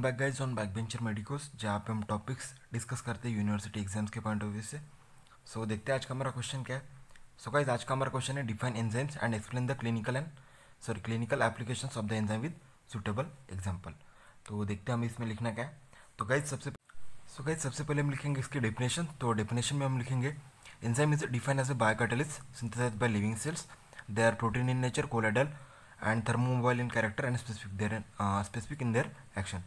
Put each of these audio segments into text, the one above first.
Back guys on backbencher medicos, जहाँ पे हम टॉपिक्स डिस्कस करते हैं यूनिवर्सिटी एग्जाम्स के पॉइंट ऑफ व्यू से। सो देखते हैं आज का हमारा क्वेश्चन क्या है। सो गाइज आज का हमारा क्वेश्चन है define enzymes and explain the clinical applications of the enzyme with suitable example. तो देखते हैं हमें इसमें लिखना क्या है। तो गाइज सबसे पहले हम लिखेंगे इसकी डेफिनेशन। तो डेफिनेशन में हम लिखेंगे enzyme is defined as a biocatalyst synthesised by living cells. They are protein in nature, colloidal and thermomobile in character and specific in their action.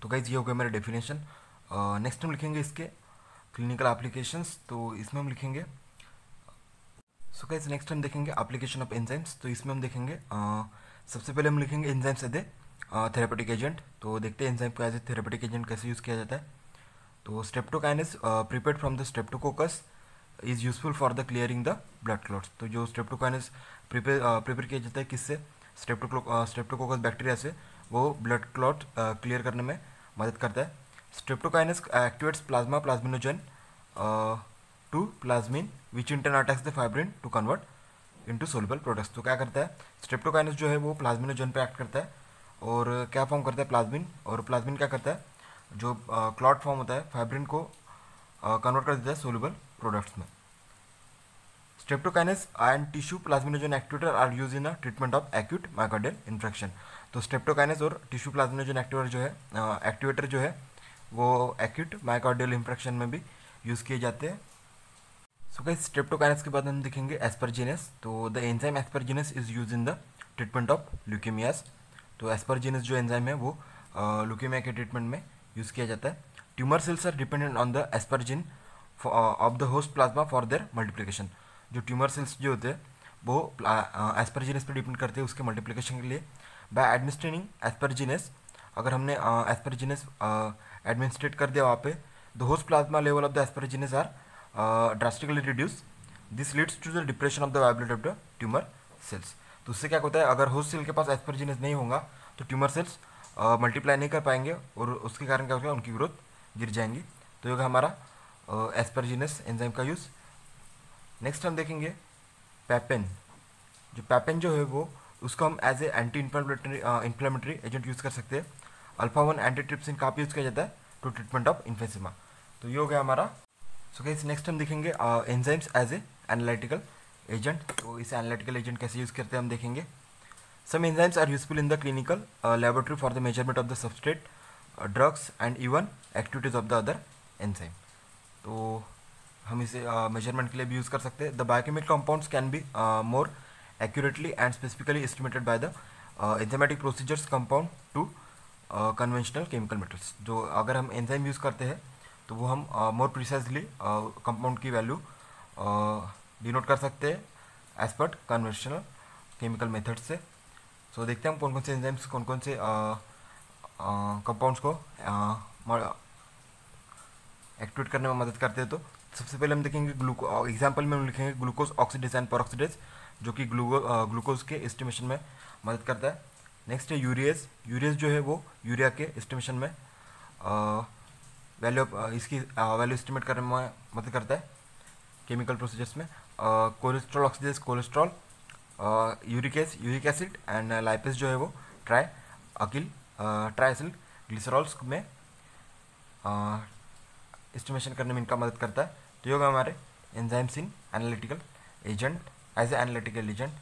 तो गाइज ये हो गया मेरा डेफिनेशन। नेक्स्ट हम लिखेंगे इसके क्लिनिकल एप्लीकेशंस। तो इसमें हम लिखेंगे गाइज नेक्स्ट हम देखेंगे एप्लीकेशन ऑफ एंजाइम्स। तो इसमें हम देखेंगे सबसे पहले हम लिखेंगे enzymes as a therapeutic agent. तो देखते हैं एंजाइम को एज ए थेरेपेटिक एजेंट कैसे यूज़ किया जाता है। तो streptokinase prepared from the streptococcus is useful for the clearing the blood clots. तो जो स्ट्रेप्टोकाइनेस प्रिपेयर किया जाता है किससे, स्ट्रेप्टोकोकस बैक्टीरिया से, वो ब्लड क्लॉट क्लियर करने में मदद करता है। Streptokinase activates plasma plasminogen to plasmin which in turn attacks the fibrin to convert into soluble products. तो क्या करता है स्ट्रेप्टोकाइनेस जो है वो प्लाज्मिनोजन पे एक्ट करता है और क्या फॉर्म करता है प्लाज्मिन, और प्लाज्मिन क्या करता है जो क्लॉट फॉर्म होता है फाइब्रिन को कन्वर्ट कर देता है सोल्युबल प्रोडक्ट्स में। Streptokinase and tissue plasminogen activator are use in a treatment of acute myocardial infection. तो स्ट्रेप्टोकाइनेस और टिश्यू प्लाज्मिनोजन एक्टिवेटर जो है वो एक्यूट मायोकार्डियल इन्फेक्शन में भी यूज़ किए जाते हैं। सो गाइस स्ट्रेप्टोकाइनेस के बाद हम देखेंगे एस्परजिनेस। तो the enzyme asparaginase is use in the treatment of leukaemias. तो एस्परजिनेस जो एंजाइम है वो ल्यूकेमिया के ट्रीटमेंट में यूज़ किया जाता है। Tumour cells are dependent on the asparagine of the host plasma for their multiplication. जो ट्यूमर सेल्स जो होते हैं वो एस्परजिनेस पर डिपेंड करते हैं उसके मल्टीप्लिकेशन के लिए। बाय एडमिनिस्ट्रेटिंग एस्परजिनेस, अगर हमने एस्परजिनेस एडमिनिस्ट्रेट कर दिया वहाँ पे, the host plasma level of the asparaginase are drastically reduce. This leads to the depression of the viability of the tumour cells. तो उससे क्या होता है, अगर होस्ट सेल के पास एस्परजिनेस नहीं होगा तो ट्यूमर सेल्स मल्टीप्लाई नहीं कर पाएंगे और उसके कारण क्या होगा, उनकी ग्रोथ गिर जाएंगी। तो ये होगा हमारा एस्परजिनेस एंजाइम का यूज़। नेक्स्ट हम देखेंगे पैपेन। जो पैपेन जो है वो उसको हम as a anti inflammatory agent use कर सकते हैं। अल्फा 1 एंटीट्रिप्सिन का यूज़ किया जाता है टू ट्रीटमेंट ऑफ इन्फेसिमा। तो ये हो गया हमारा। सो गाइस नेक्स्ट हम देखेंगे enzymes as a analytical agent. तो इसे एनालिटिकल एजेंट कैसे यूज़ करते हैं हम देखेंगे। Some enzymes are useful in the clinical laboratory for the measurement of the substrate, drugs and even activities of the other enzyme. तो हम इसे मेजरमेंट के लिए भी यूज़ कर सकते हैं। The biochemical compounds can be more accurately and specifically estimated by the enzymatic procedures compound to conventional chemical methods. जो अगर हम एंजाइम यूज़ करते हैं तो वो हम मोर प्रिसाइजली कंपाउंड की वैल्यू डिनोट कर सकते हैं as per conventional chemical method से। सो देखते हैं हम कौन कौन से एंजाइम्स कौन कौन से कंपाउंड्स को एक्टिवेट करने में मदद करते हैं। तो सबसे पहले हम देखेंगे एग्जाम्पल में हम लिखेंगे ग्लूकोज ऑक्सीडेज एंड परऑक्सीडेज, जो कि ग्लूकोज के एस्टिमेशन में मदद करता है। नेक्स्ट है यूरियज। यूरियज जो है वो यूरिया के एस्टिमेशन में इसकी वैल्यू एस्टिमेट करने में मदद करता है केमिकल प्रोसीजर्स में। Cholesterol oxidase cholesterol, uric acid and lipase जो है वो ट्राइसिल ग्लिसरॉल्स में एस्टिमेशन करने में इनका मदद करता है। तो ये होगा हमारे enzymes in analytical agent as a analytical agent.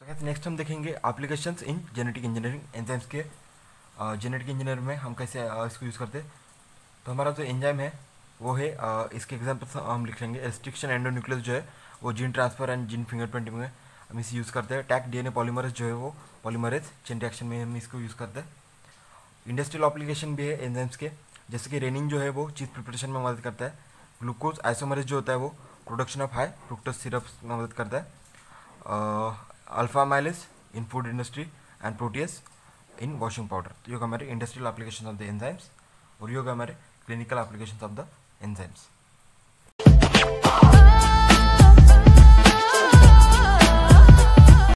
तो नेक्स्ट हम देखेंगे applications in genetic engineering. Enzymes के जेनेटिक इंजीनियर में हम कैसे इसको यूज़ करते हैं। तो हमारा जो एंजाइम है वो है इसके एग्जाम्पल्स हम लिख लेंगे। रेस्ट्रिक्शन एंडोन्यूक्लियस जो है वो gene transfer and gene fingerprinting में हम इसे यूज़ करते हैं। टैक डीएनए पॉलीमरेज जो है वो पॉलीमरेज चेन रिएक्शन में हम इसको यूज़ करते हैं। इंडस्ट्रियल एप्लीकेशन भी है एंजाइम्स के, जैसे कि रेनिन जो है वो चीज़ प्रिपरेशन में मदद करता है। ग्लूकोज आइसोमरेज जो होता है वो production of high fructose syrup में मदद करता है। Alpha mileage in food industry and protease in washing powder. तो ये होगा हमारे industrial application of the enzymes और ये होगा हमारे clinical application of the enzymes.